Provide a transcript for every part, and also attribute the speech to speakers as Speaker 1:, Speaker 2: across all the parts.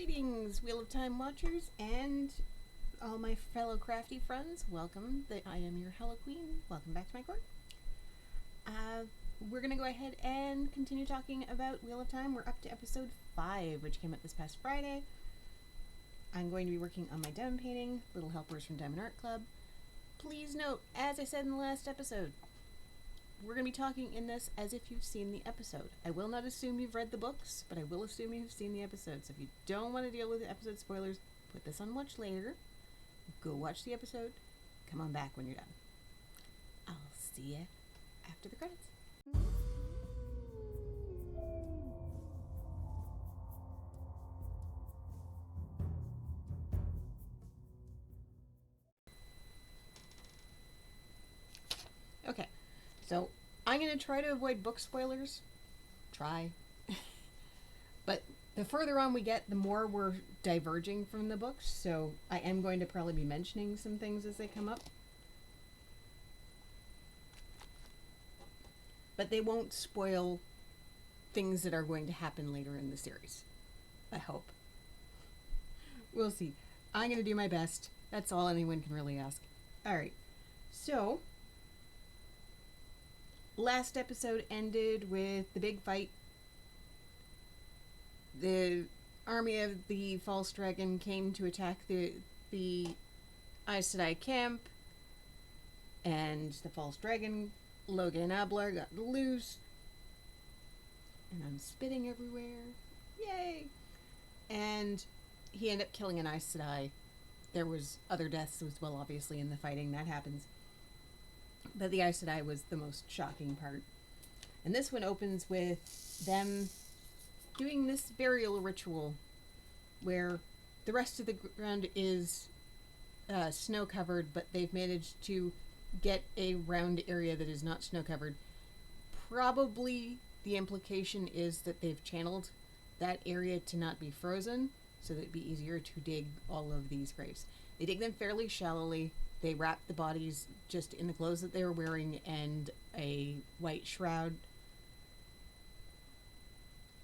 Speaker 1: Greetings, Wheel of Time watchers, and all my fellow crafty friends. Welcome. I am your Hello Queen. Welcome back to my court. We're going to go ahead and continue talking about Wheel of Time. We're up to episode 5, which came out this past Friday. I'm going to be working on my diamond painting, Little Helpers from Diamond Art Club. Please note, as I said in the last episode, we're going to be talking in this as if you've seen the episode. I will not assume you've read the books, but I will assume you've seen the episode. So if you don't want to deal with the episode spoilers, put this on watch later. Go watch the episode. Come on back when you're done. I'll see you after the credits. Okay, so I'm going to try to avoid book spoilers. Try. But the further on we get, the more we're diverging from the books, so I am going to probably be mentioning some things as they come up. But they won't spoil things that are going to happen later in the series. I hope. We'll see. I'm going to do my best. That's all anyone can really ask. Alright, so last episode ended with the big fight. The army of the false dragon came to attack the Aes Sedai camp, and the false dragon, Logan Ablar, got loose. And I'm spitting everywhere. Yay! And he ended up killing an Aes Sedai. There was other deaths as well, obviously, in the fighting. That happens. But the Aes Sedai was the most shocking part. And this one opens with them doing this burial ritual where the rest of the ground is snow covered, but they've managed to get a round area that is not snow covered. Probably the implication is that they've channeled that area to not be frozen, so that it'd be easier to dig all of these graves. They dig them fairly shallowly. They wrap the bodies just in the clothes that they were wearing and a white shroud.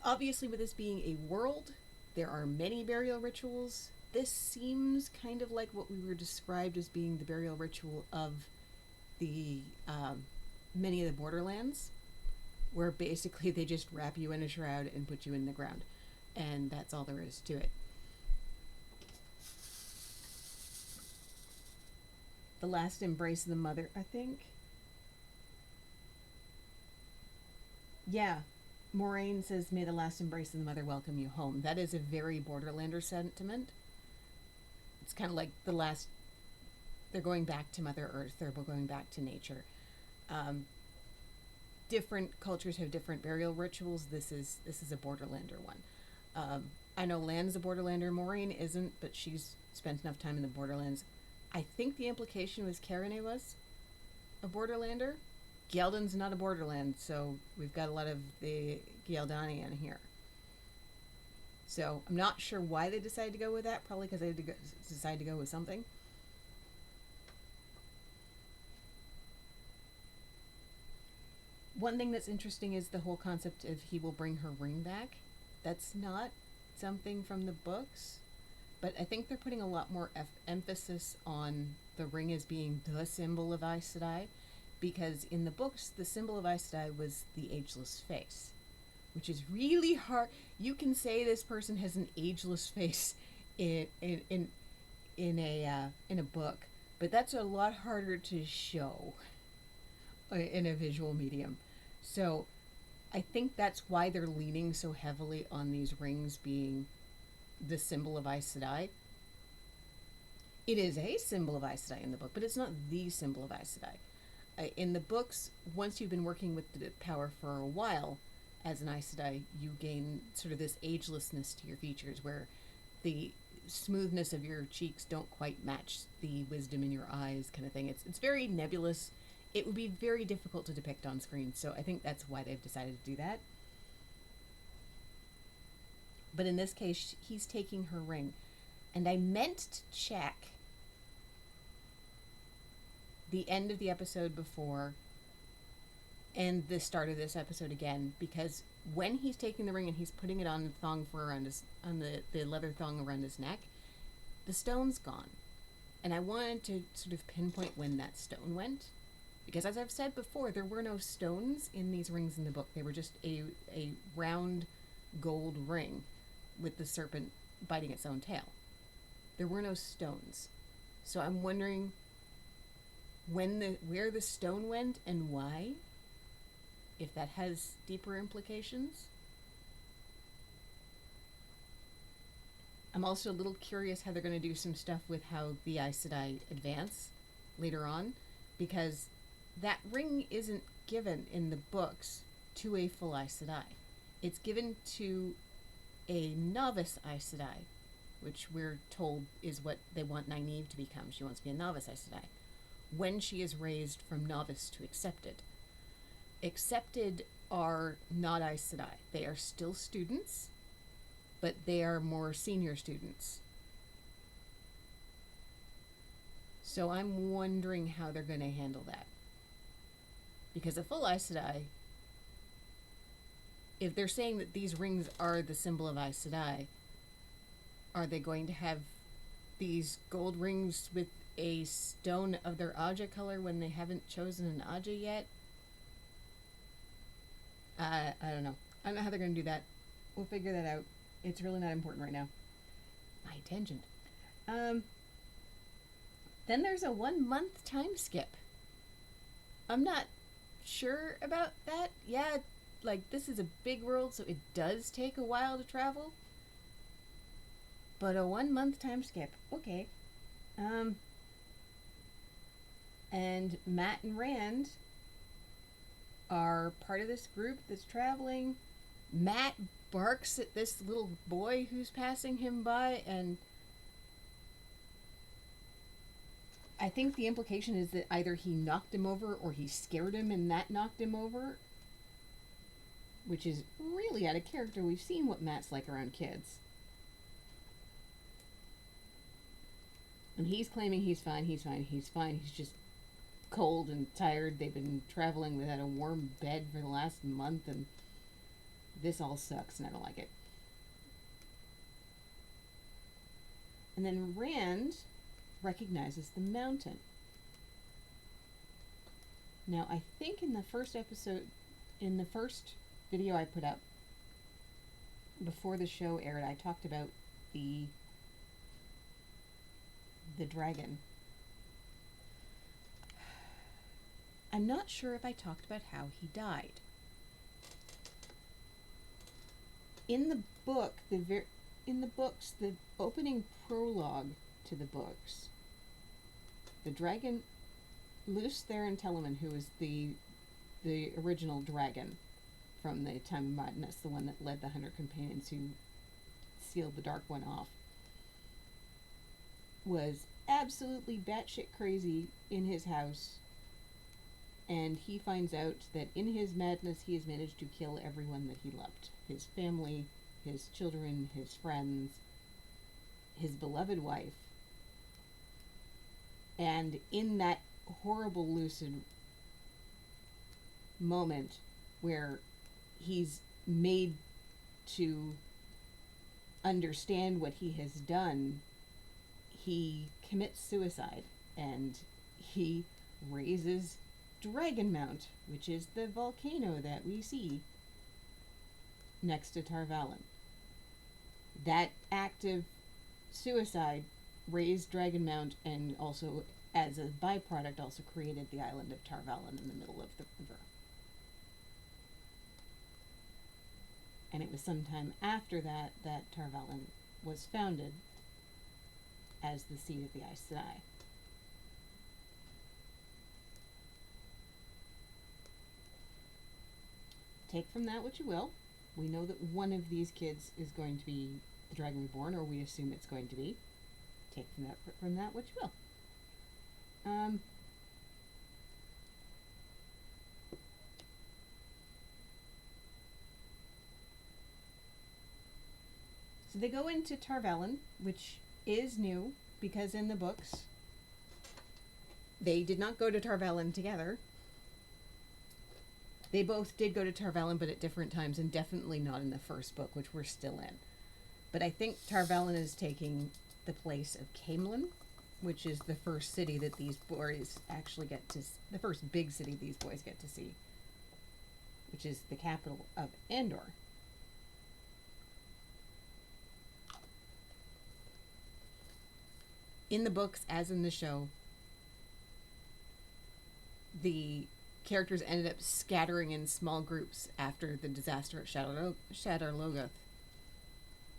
Speaker 1: Obviously, with this being a world, there are many burial rituals. This seems kind of like what we were described as being the burial ritual of the many of the Borderlands, where basically they just wrap you in a shroud and put you in the ground. And that's all there is to it. The last embrace of the mother, I think. Yeah. Moraine says, "May the last embrace of the mother welcome you home." That is a very Borderlander sentiment. It's kind of like the last... They're going back to Mother Earth. They're going back to nature. Different cultures have different burial rituals. This is a Borderlander one. I know Lan's a Borderlander. Moraine isn't, but she's spent enough time in the Borderlands. I think the implication was Karine was a Borderlander. Gyeldon's not a Borderland, so we've got a lot of the Gyeldani in here. So I'm not sure why they decided to go with that. Probably because they decided to go with something. One thing that's interesting is the whole concept of he will bring her ring back. That's not something from the books, but I think they're putting a lot more emphasis on the ring as being the symbol of Aes Sedai, because in the books, the symbol of Aes Sedai was the ageless face, which is really hard. You can say this person has an ageless face in a book, but that's a lot harder to show in a visual medium. So I think that's why they're leaning so heavily on these rings being the symbol of Aes Sedai. It is a symbol of Aes Sedai in the book, but it's not the symbol of Aes Sedai. In the books, once you've been working with the power for a while as an Aes Sedai, you gain sort of this agelessness to your features where the smoothness of your cheeks don't quite match the wisdom in your eyes kind of thing. It's very nebulous. It would be very difficult to depict on screen, so I think that's why they've decided to do that. But in this case, he's taking her ring. And I meant to check the end of the episode before and the start of this episode again, because when he's taking the ring and he's putting it on the thong for around his, on the leather thong around his neck, the stone's gone. And I wanted to sort of pinpoint when that stone went, because as I've said before, there were no stones in these rings in the book. They were just a round gold ring with the serpent biting its own tail. There were no stones. So I'm wondering where the stone went and why, if that has deeper implications. I'm also a little curious how they're going to do some stuff with how the Aes Sedai advance later on, because that ring isn't given in the books to a full Aes Sedai. It's given to a novice Aes Sedai, which we're told is what they want Nynaeve to become. She wants to be a novice Aes Sedai, when she is raised from novice to accepted. Accepted are not Aes Sedai. They are still students, but they are more senior students. So I'm wondering how they're going to handle that. Because a full Aes Sedai, if they're saying that these rings are the symbol of Aes Sedai, are they going to have these gold rings with a stone of their Aja color when they haven't chosen an Aja yet? I don't know. I don't know how they're going to do that. We'll figure that out. It's really not important right now. My tangent. Then there's a 1 month time skip. I'm not sure about that. Yeah, like, this is a big world, so it does take a while to travel. But a 1 month time skip. Okay. And Matt and Rand are part of this group that's traveling. Matt barks at this little boy who's passing him by, and I think the implication is that either he knocked him over or he scared him and that knocked him over, which is really out of character. We've seen what Matt's like around kids. And he's claiming he's fine. He's just cold and tired. They've been traveling without a warm bed for the last month, and this all sucks and I don't like it. And then Rand recognizes the mountain. Now, I think in the first episode, in the first video I put up before the show aired, I talked about the dragon. I'm not sure if I talked about how he died. In the book, the opening prologue to the books, the dragon, Luce Theron Telemann, who was the original dragon from the Time of Madness, the one that led the 100 Companions who sealed the Dark One off, was absolutely batshit crazy in his house, and he finds out that in his madness he has managed to kill everyone that he loved. His family, his children, his friends, his beloved wife. And in that horrible lucid moment where he's made to understand what he has done, he commits suicide and he raises Dragonmount, which is the volcano that we see next to Tarvalon. That act of suicide raised Dragonmount, and also as a byproduct also created the island of Tarvalon in the middle of the river. And it was sometime after that that Tarvalon was founded as the seat of the Aes Sedai. Take from that what you will. We know that one of these kids is going to be the Dragon Reborn, or we assume it's going to be. Take from that what you will. So they go into Tarvalon, which is new, because in the books they did not go to Tarvalon together. They both did go to Tarvalin, but at different times, and definitely not in the first book, which we're still in. But I think Tarvalin is taking the place of Caemlyn, which is the first city that these boys actually get to, the first big city these boys get to see, which is the capital of Andor. In the books, as in the show, the characters ended up scattering in small groups after the disaster at Shadar Logoth,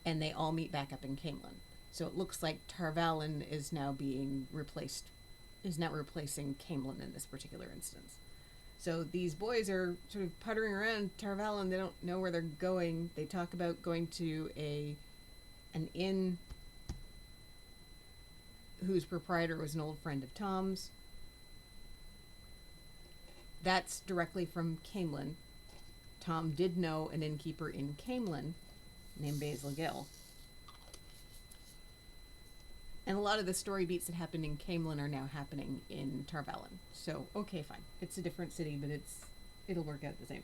Speaker 1: and they all meet back up in Caemlyn. So it looks like Tarvalin is now replacing Caemlyn in this particular instance. So these boys are sort of puttering around Tarvalin. They don't know where they're going. They talk about going to an inn whose proprietor was an old friend of Tom's. That's directly from Caemlyn. Tom did know an innkeeper in Caemlyn named Basil Gill. And a lot of the story beats that happened in Caemlyn are now happening in Tarvalin. So, okay, fine. It's a different city, but it'll work out the same.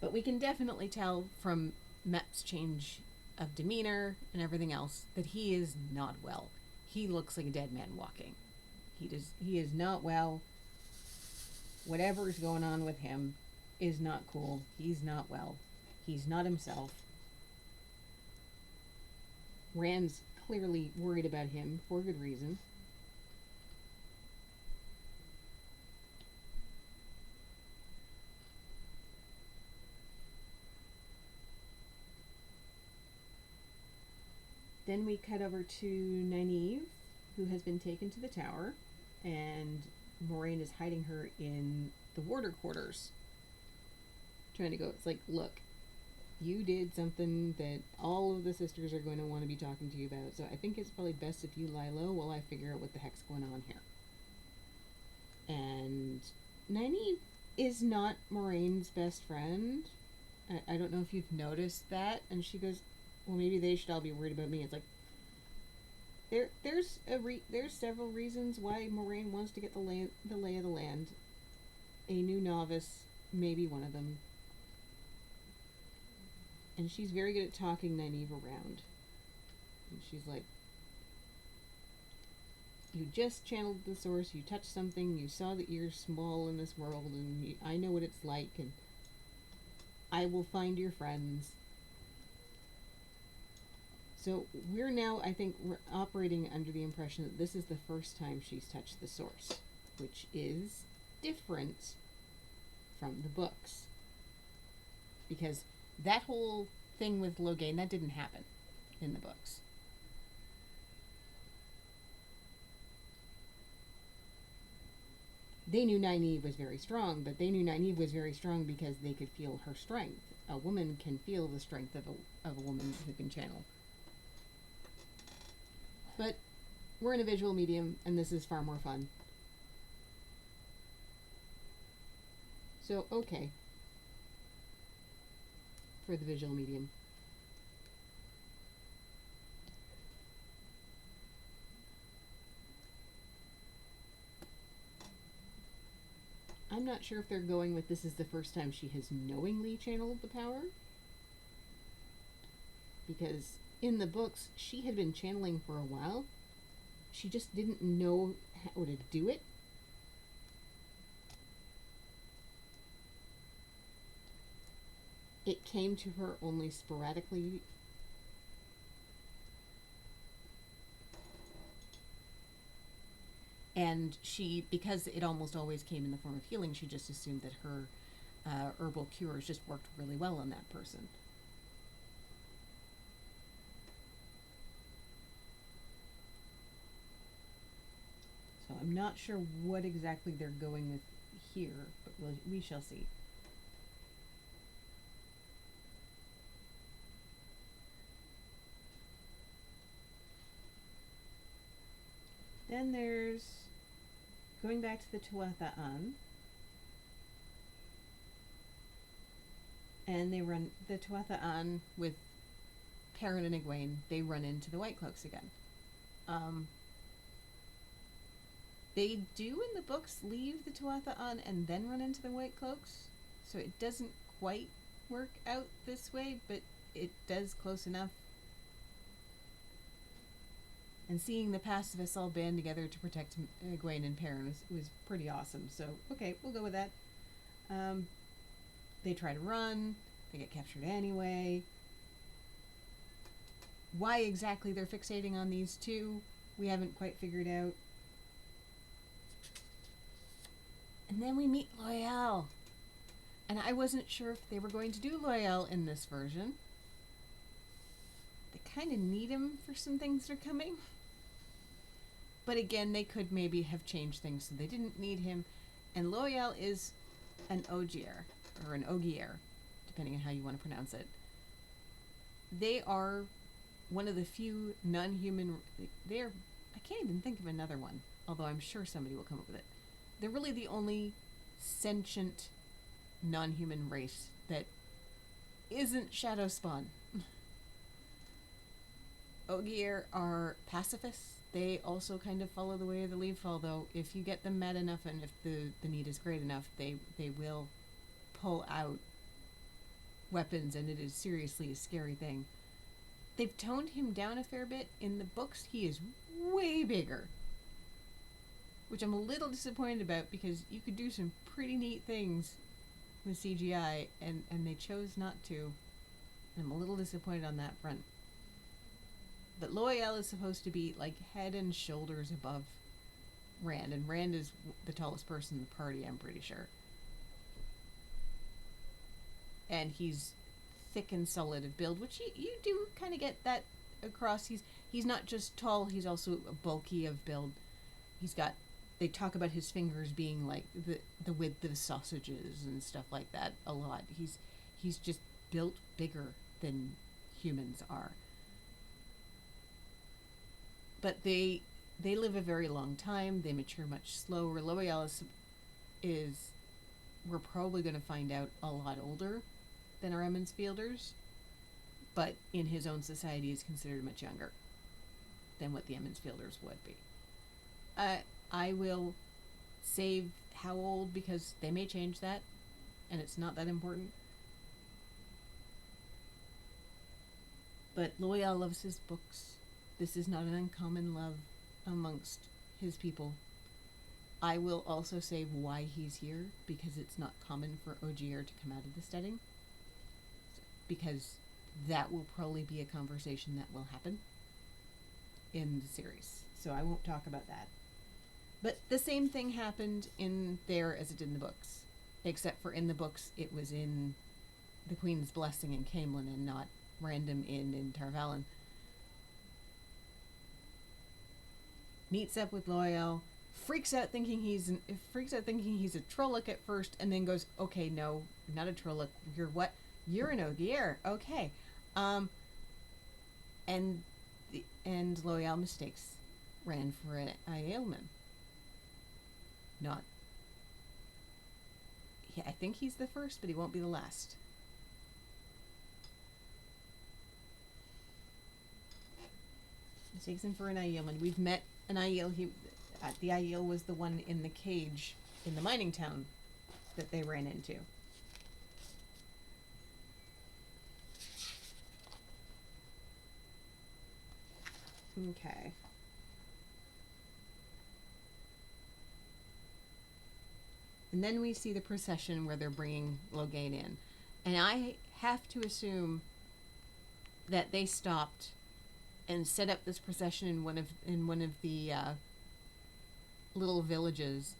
Speaker 1: But we can definitely tell from Mep's change of demeanor and everything else that he is not well. He looks like a dead man walking. He is not well. Whatever is going on with him is not cool. He's not well. He's not himself. Rand's clearly worried about him for good reason. Then we cut over to Nynaeve, who has been taken to the tower, and Moiraine is hiding her in the warder quarters. Trying to go, it's like, look, you did something that all of the sisters are going to want to be talking to you about, so I think it's probably best if you lie low while I figure out what the heck's going on here. And Nynaeve is not Moraine's best friend. I don't know if you've noticed that. And she goes, well, maybe they should all be worried about me. It's like, there's several reasons why Moiraine wants to get the lay of the land. A new novice may be one of them. And she's very good at talking Nynaeve around. And she's like, you just channeled the source, you touched something, you saw that you're small in this world, and I know what it's like, and I will find your friends. So we're now, I think, we're operating under the impression that this is the first time she's touched the source, which is different from the books. Because that whole thing with Logain, that didn't happen in the books. They knew Nynaeve was very strong, but they knew Nynaeve was very strong because they could feel her strength. A woman can feel the strength of a woman who can channel. But we're in a visual medium, and this is far more fun. So, okay. For the visual medium. I'm not sure if they're going with this is the first time she has knowingly channeled the power. Because in the books, she had been channeling for a while. She just didn't know how to do it. It came to her only sporadically. And she, because it almost always came in the form of healing, she just assumed that her herbal cures just worked really well on that person. So I'm not sure what exactly they're going with here, but we shall see. Then there's going back to the Tuatha'an. And they run the Tuatha'an with Perrin and Egwene. They run into the White Cloaks again. They do in the books leave the Tuatha on and then run into the White Cloaks, so it doesn't quite work out this way, but it does close enough. And seeing the pacifists all band together to protect Egwene and Perrin was pretty awesome. So, okay, we'll go with that. They try to run. They get captured anyway. Why exactly they're fixating on these two, we haven't quite figured out. And then we meet Loial. And I wasn't sure if they were going to do Loial in this version. They kind of need him for some things that are coming. But again, they could maybe have changed things so they didn't need him. And Loial is an Ogier, or an Ogier, depending on how you want to pronounce it. They are one of the few non-human... I can't even think of another one, although I'm sure somebody will come up with it. They're really the only sentient non-human race that isn't shadow spawn. Ogier are pacifists. They also kind of follow the way of the leaf, although if you get them mad enough and if the need is great enough, they will pull out weapons, and it is seriously a scary thing. They've toned him down a fair bit. In the books, he is way bigger, which I'm a little disappointed about because you could do some pretty neat things with CGI, and they chose not to. And I'm a little disappointed on that front. But Loial is supposed to be like head and shoulders above Rand, and Rand is the tallest person in the party, I'm pretty sure. And he's thick and solid of build, which you do kind of get that across. He's not just tall, he's also bulky of build. They talk about his fingers being like the width of sausages and stuff like that a lot. He's just built bigger than humans are. But they live a very long time. They mature much slower. Loial is we're probably going to find out a lot older than our Emmonsfielders, but in his own society is considered much younger than what the Emmonsfielders would be. I will save how old because they may change that, and it's not that important. But Loial loves his books. This is not an uncommon love amongst his people. I will also say why he's here, because it's not common for Ogier to come out of the setting. Because that will probably be a conversation that will happen in the series. So I won't talk about that. But the same thing happened in there as it did in the books. Except for in the books, it was in the Queen's Blessing in Camelin and not random in Tarvalon. Meets up with Loial, freaks out thinking he's a Trolloc at first, and then goes, okay, no, you're not a Trolloc. You're what? You're an Ogier. Okay. And Loial mistakes Rand for an Aielman. Not. Yeah, I think he's the first, but he won't be the last. He takes him for an Aielman. We've met an Aiel. The Aiel was the one in the cage in the mining town that they ran into. Okay. And then we see the procession where they're bringing Logain in. And I have to assume that they stopped and set up this procession in one of the little villages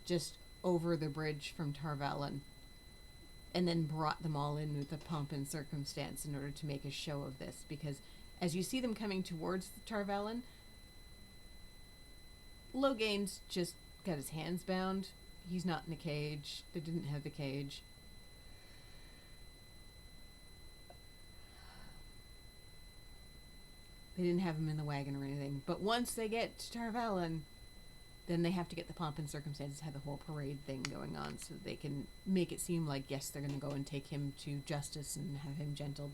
Speaker 1: just over the bridge from Tarvalon, and then brought them all in with the pomp and circumstance in order to make a show of this. Because as you see them coming towards Tarvalon, Logain's just got his hands bound. He's not in a cage. They didn't have the cage. They didn't have him in the wagon or anything. But once they get to Tarvalon, then they have to get the pomp and circumstances, have the whole parade thing going on so they can make it seem like, yes, they're going to go and take him to justice and have him gentled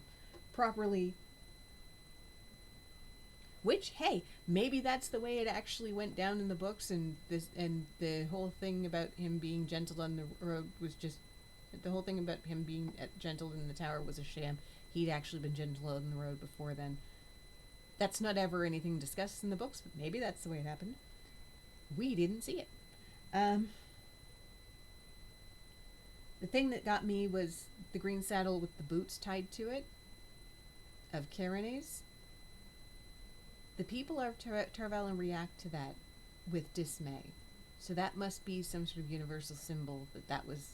Speaker 1: properly. Which, hey, maybe that's the way it actually went down in the books, and the whole thing about him being gentle on the road was just the whole thing about him being gentle in the tower was a sham. He'd actually been gentle on the road before then. That's not ever anything discussed in the books, but maybe that's the way it happened. We didn't see it. The thing that got me was the green saddle with the boots tied to it of Karene's. The people of Tarvalin react to that with dismay. So that must be some sort of universal symbol that was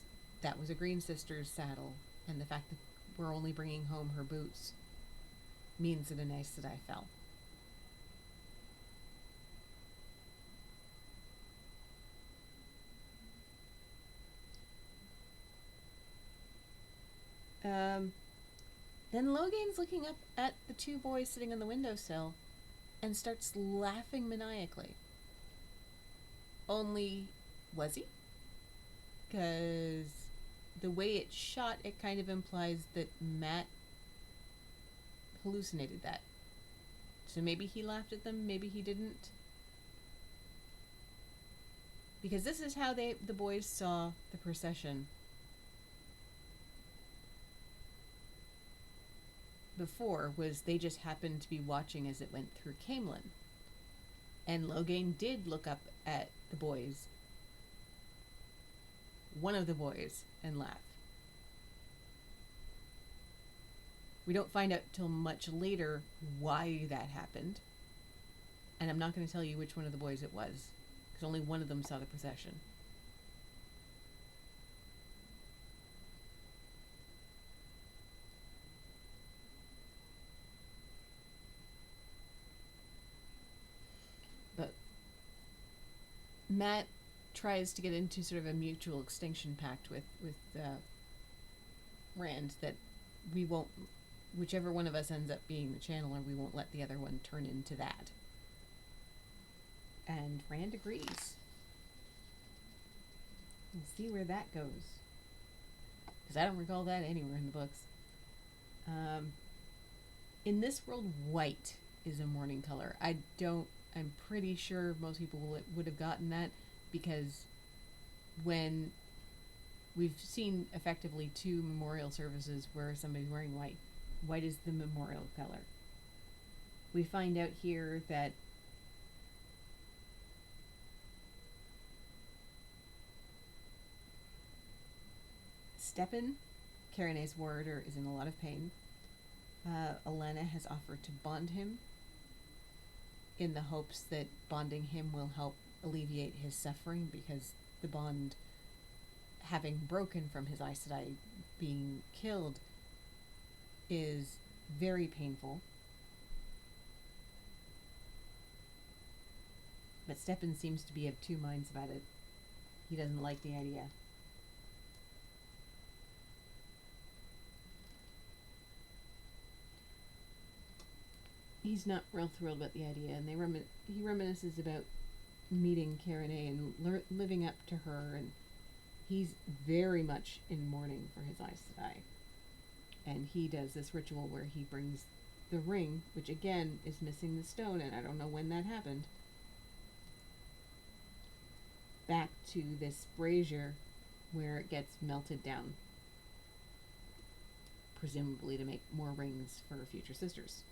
Speaker 1: a Green Sister's saddle, and the fact that we're only bringing home her boots means that an Aes Sedai fell. Then Logain's looking up at the two boys sitting on the windowsill and starts laughing maniacally. Only, was he? Because the way it's shot, it kind of implies that Matt hallucinated that. So maybe he laughed at them, maybe he didn't. Because this is how the boys saw the procession before, was they just happened to be watching as it went through Camelin. And Logain did look up at the boys, one of the boys, and laugh. We don't find out till much later why that happened. And I'm not going to tell you which one of the boys it was, because only one of them saw the procession. But Matt tries to get into sort of a mutual extinction pact with Rand, that we won't, whichever one of us ends up being the channeler, we won't let the other one turn into that. And Rand agrees. We'll see where that goes, because I don't recall that anywhere in the books. In this world, white is a mourning color. I'm pretty sure most people would have gotten that, because when we've seen effectively two memorial services where somebody's wearing white, white is the memorial color. We find out here that Stepin, Karene's warrior, is in a lot of pain. Olenna has offered to bond him in the hopes that bonding him will help alleviate his suffering, because the bond, having broken from his Aes Sedai being killed, is very painful. But Stepin seems to be of two minds about it. He doesn't like the idea. He's not real thrilled about the idea, and he reminisces about meeting Karene and living up to her, and he's very much in mourning for his Aes Sedai. And he does this ritual where he brings the ring, which again is missing the stone, and I don't know when that happened, back to this brazier where it gets melted down, presumably to make more rings for future sisters.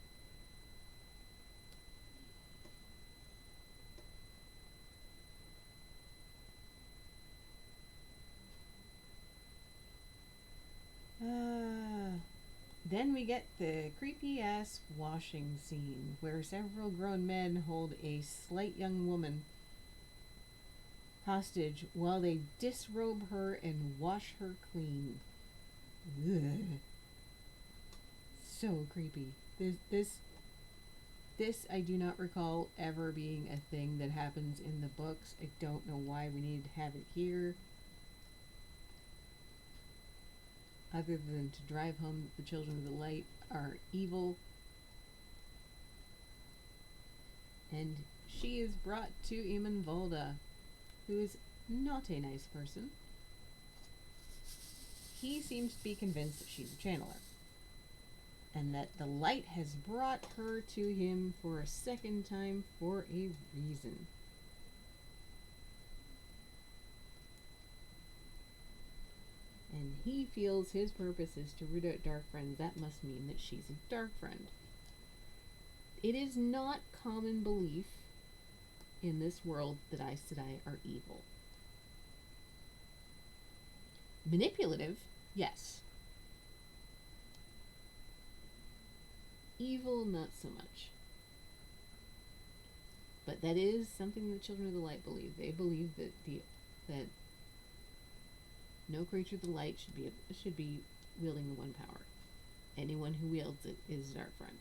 Speaker 1: Then we get the creepy-ass washing scene, where several grown men hold a slight young woman hostage while they disrobe her and wash her clean. Ugh. So creepy. This I do not recall ever being a thing that happens in the books. I don't know why we need to have it here, other than to drive home the children of the light are evil. And she is brought to Imanvolda, who is not a nice person. He seems to be convinced that she's a channeler. And and that the light has brought her to him for a second time for a reason. And he feels his purpose is to root out dark friends. That must mean that she's a dark friend. It is not common belief in this world that Aes Sedai are evil. Manipulative, yes. Evil, not so much. But that is something the Children of the Light believe. They believe that that no creature of the light should be wielding the one power. Anyone who wields it is a dark friend.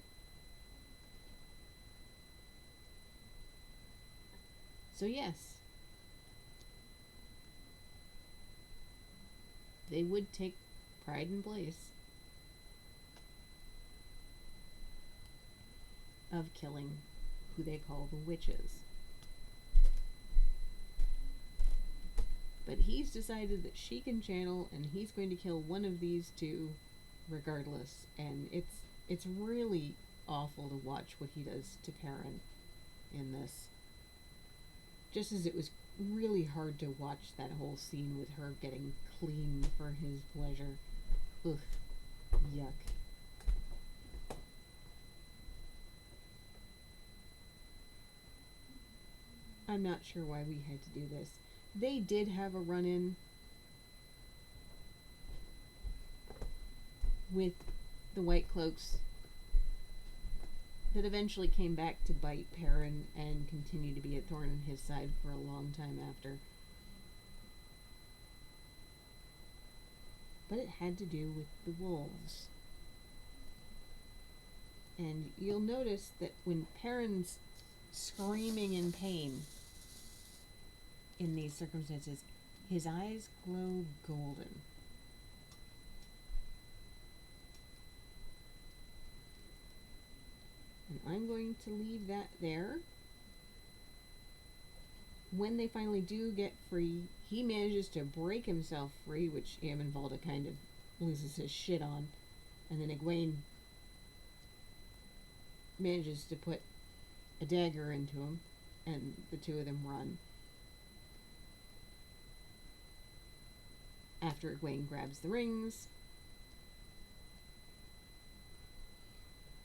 Speaker 1: So yes, they would take pride in place of killing who they call the witches. But he's decided that she can channel, and he's going to kill one of these two regardless. And it's really awful to watch what he does to Perrin in this. Just as it was really hard to watch that whole scene with her getting clean for his pleasure. Ugh. Yuck. I'm not sure why we had to do this. They did have a run-in with the White Cloaks that eventually came back to bite Perrin and continued to be a thorn in his side for a long time after. But it had to do with the wolves. And you'll notice that when Perrin's screaming in pain in these circumstances, his eyes glow golden. And I'm going to leave that there. When they finally do get free, he manages to break himself free, which Amon Valda kind of loses his shit on. And then Egwene manages to put a dagger into him, and the two of them run. After Egwene grabs the rings.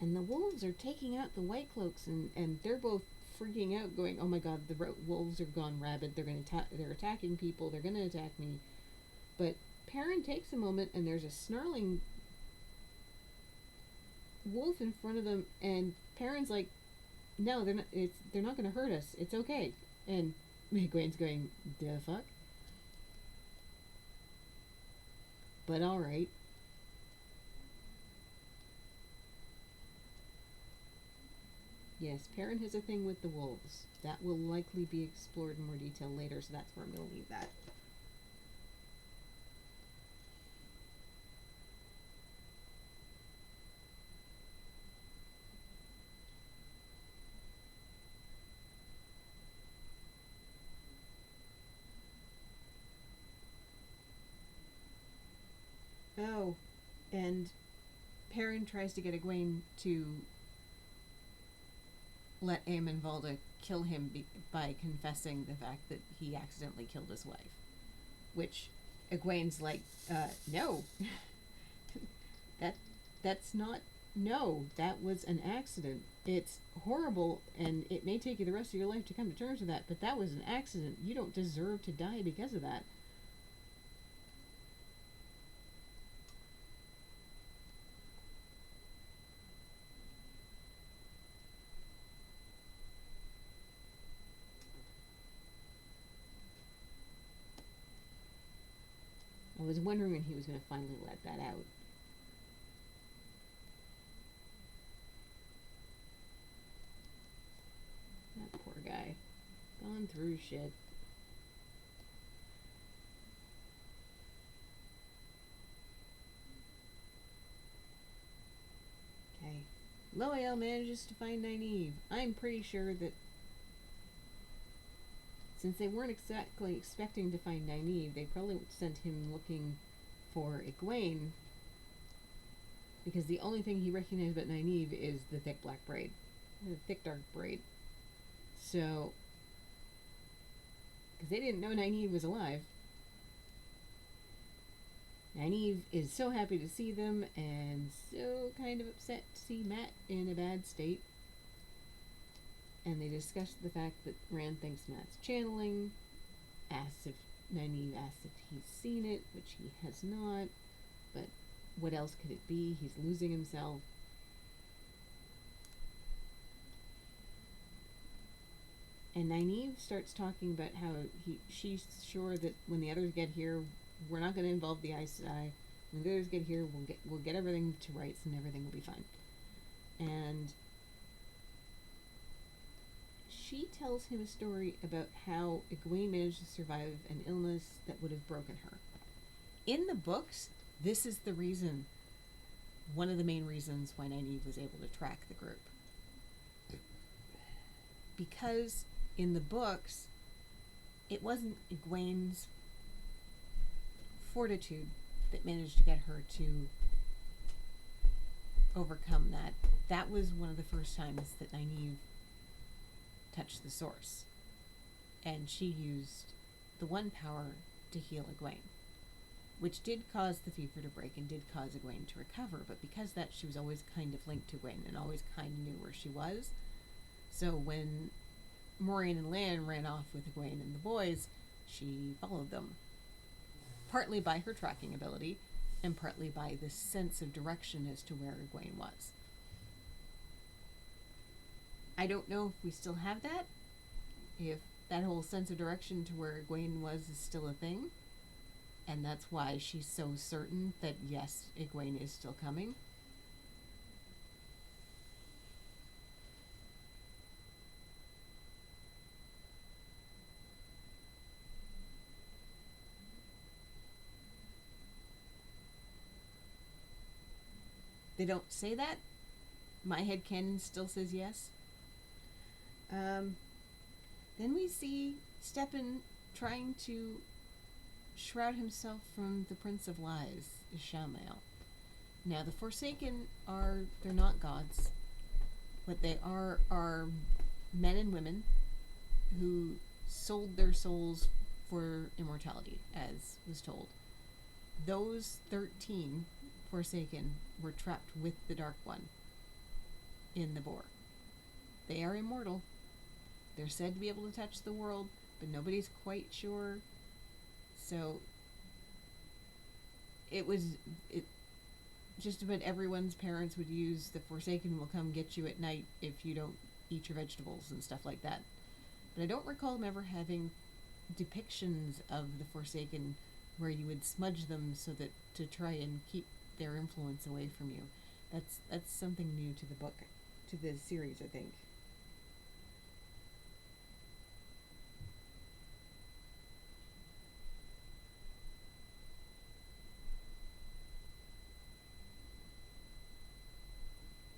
Speaker 1: And the wolves are taking out the White Cloaks, and they're both freaking out, going, "Oh my god, the wolves are gone rabid. They're attacking people. They're gonna attack me." But Perrin takes a moment, and there's a snarling wolf in front of them, and Perrin's like, "No, they're not gonna hurt us. It's okay." And Egwene's going, "The fuck?" But all right. Yes, Perrin has a thing with the wolves. That will likely be explored in more detail later, so that's where I'm going to leave that. Oh, and Perrin tries to get Egwene to let Amon Valda kill him by confessing the fact that he accidentally killed his wife. Which Egwene's like, no. That's not, no, that was an accident. It's horrible, and it may take you the rest of your life to come to terms with that, but that was an accident. You don't deserve to die because of that. I was wondering when he was going to finally let that out. That poor guy. Gone through shit. Okay. Loial manages to find Nynaeve. I'm pretty sure that since they weren't exactly expecting to find Nynaeve, they probably sent him looking for Egwene. because the only thing he recognized about Nynaeve is the thick black braid, the thick dark braid. So, because they didn't know Nynaeve was alive. Nynaeve is so happy to see them and so kind of upset to see Matt in a bad state. And they discuss the fact that Rand thinks Matt's channeling, Nynaeve asks if he's seen it, which he has not, but what else could it be? He's losing himself. And Nynaeve starts talking about how she's sure that when the others get here, we're not going to involve the Aes Sedai. When the others get here, we'll get everything to rights and everything will be fine. And she tells him a story about how Egwene managed to survive an illness that would have broken her. In the books, this is the reason, one of the main reasons why Nynaeve was able to track the group. Because in the books, it wasn't Egwene's fortitude that managed to get her to overcome that. That was one of the first times that Nynaeve touched the source. And she used the one power to heal Egwene, which did cause the fever to break and did cause Egwene to recover, but because that, she was always kind of linked to Egwene and always kind of knew where she was. So when Moiraine and Lan ran off with Egwene and the boys, she followed them. Partly by her tracking ability, and partly by this sense of direction as to where Egwene was. I don't know if we still have that, if that whole sense of direction to where Egwene was is still a thing, and that's why she's so certain that yes, Egwene is still coming. They don't say that. My headcanon still says yes. Then we see Stepan trying to shroud himself from the Prince of Lies, Ishamael. Now, the Forsaken they're not gods. What they are men and women who sold their souls for immortality, as was told. Those 13 Forsaken were trapped with the Dark One in the boar. They are immortal. They're said to be able to touch the world, but nobody's quite sure. So just about everyone's parents would use the Forsaken will come get you at night if you don't eat your vegetables and stuff like that. But I don't recall them ever having depictions of the Forsaken where you would smudge them so that to try and keep their influence away from you. That's something new to the book, to the series, I think.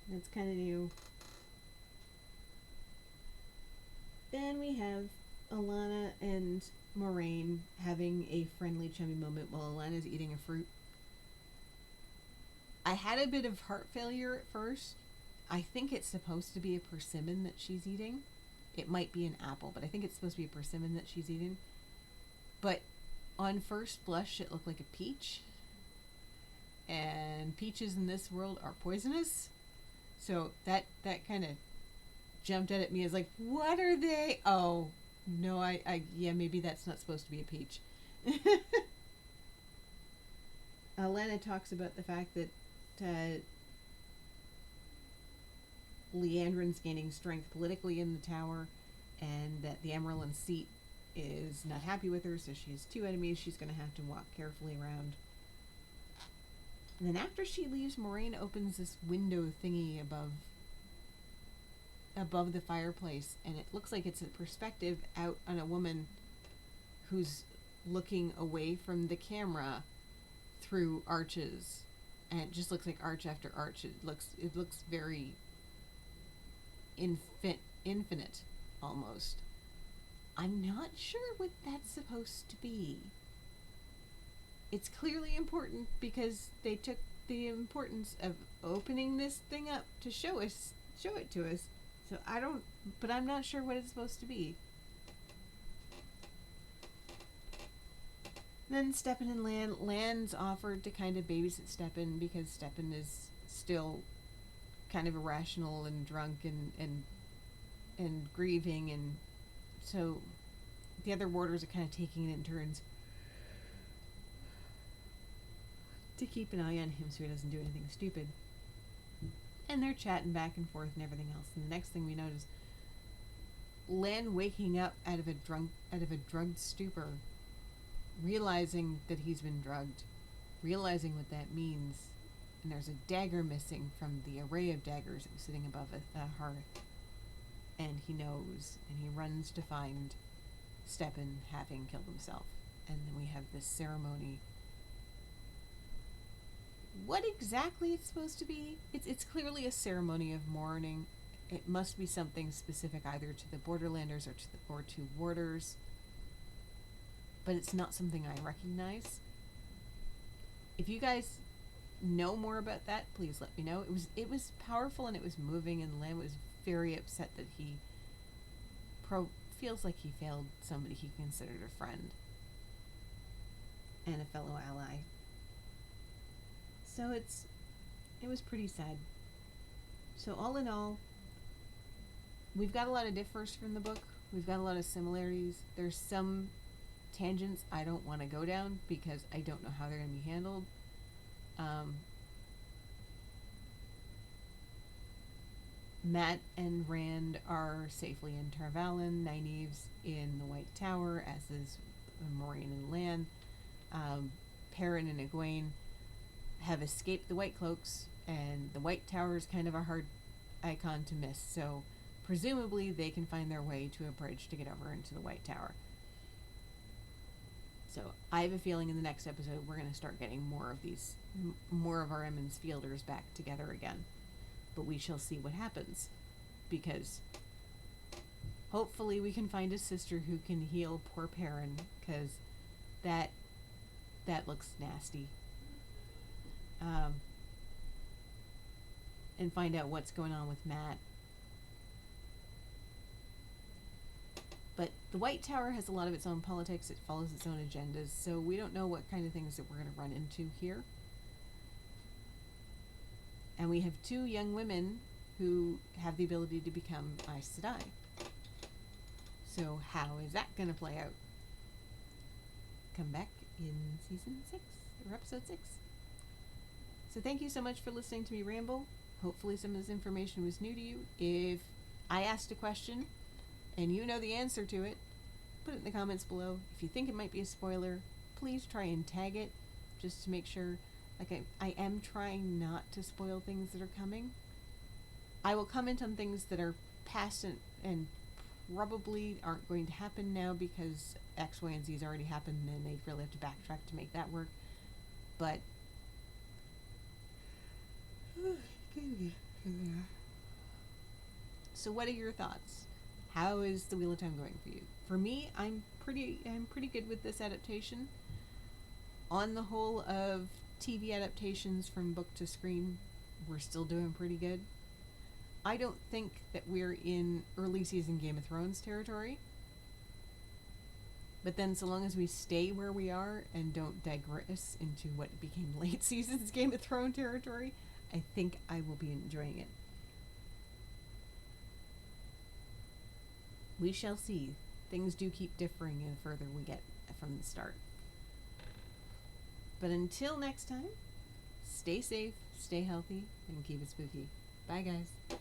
Speaker 1: That's kind of new. Then we have Alana and Moiraine having a friendly, chummy moment while Alana's eating a fruit. I had a bit of heart failure at first. I think it's supposed to be a persimmon that she's eating. It might be an apple, but I think it's supposed to be a persimmon that she's eating. But on first blush, it looked like a peach. And peaches in this world are poisonous. So that kind of jumped out at me as like, what are they? Oh, no, yeah, maybe that's not supposed to be a peach. Lana talks about the fact that Liandrin's gaining strength politically in the tower, and that the Emerald seat is not happy with her, so she has two enemies she's going to have to walk carefully around. And then after she leaves, Moiraine opens this window thingy above the fireplace, and it looks like it's a perspective out on a woman who's looking away from the camera through arches, and it just looks like arch after arch. It looks very infinite almost. I'm not sure what that's supposed to be. It's clearly important because they took the importance of opening this thing up to show it to us. So I don't, but I'm not sure what it's supposed to be. Then Steppen and Lan's offered to kind of babysit Steppen because Steppen is still kind of irrational and drunk and grieving, and so the other warders are kind of taking it in turns to keep an eye on him so he doesn't do anything stupid. And they're chatting back and forth and everything else. And the next thing we notice, Lan waking up out of a drugged stupor, realizing that he's been drugged, realizing what that means, and there's a dagger missing from the array of daggers that was sitting above a hearth. And he knows, and he runs to find Steppen having killed himself. And then we have this ceremony. What exactly it's supposed to be? It's clearly a ceremony of mourning. It must be something specific either to the Borderlanders or to warders. But it's not something I recognize. If you guys know more about that, please let me know. It was powerful and it was moving, and Lan was very upset that he feels like he failed somebody he considered a friend and a fellow ally. So it was pretty sad. So all in all, we've got a lot of differs from the book. We've got a lot of similarities. There's some tangents I don't want to go down because I don't know how they're going to be handled. Matt and Rand are safely in Tarvalin. Nynaeve's in the White Tower, as is Maureen and Lan. Perrin and Egwene have escaped the White Cloaks, and the White Tower is kind of a hard icon to miss, so presumably they can find their way to a bridge to get over into the White Tower. So I have a feeling in the next episode we're going to start getting more of our Emmons Fielders back together again. But we shall see what happens, because hopefully we can find a sister who can heal poor Perrin, because that looks nasty. And find out what's going on with Matt. But the White Tower has a lot of its own politics. It follows its own agendas, so we don't know what kind of things that we're going to run into here. And we have two young women who have the ability to become Aes Sedai. So how is that going to play out? Come back in season 6, or episode 6. So thank you so much for listening to me ramble. Hopefully some of this information was new to you. If I asked a question and you know the answer to it, put it in the comments below. If you think it might be a spoiler, please try and tag it, just to make sure. Like, I am trying not to spoil things that are coming. I will comment on things that are past and probably aren't going to happen now because X, Y, and Z has already happened, and they really have to backtrack to make that work. But so what are your thoughts? How is the Wheel of Time going for you? For me, I'm pretty good with this adaptation. On the whole of TV adaptations from book to screen, we're still doing pretty good. I don't think that we're in early season Game of Thrones territory. But then so long as we stay where we are and don't digress into what became late season's Game of Thrones territory, I think I will be enjoying it. We shall see. Things do keep differing the further we get from the start. But until next time, stay safe, stay healthy, and keep it spooky. Bye, guys.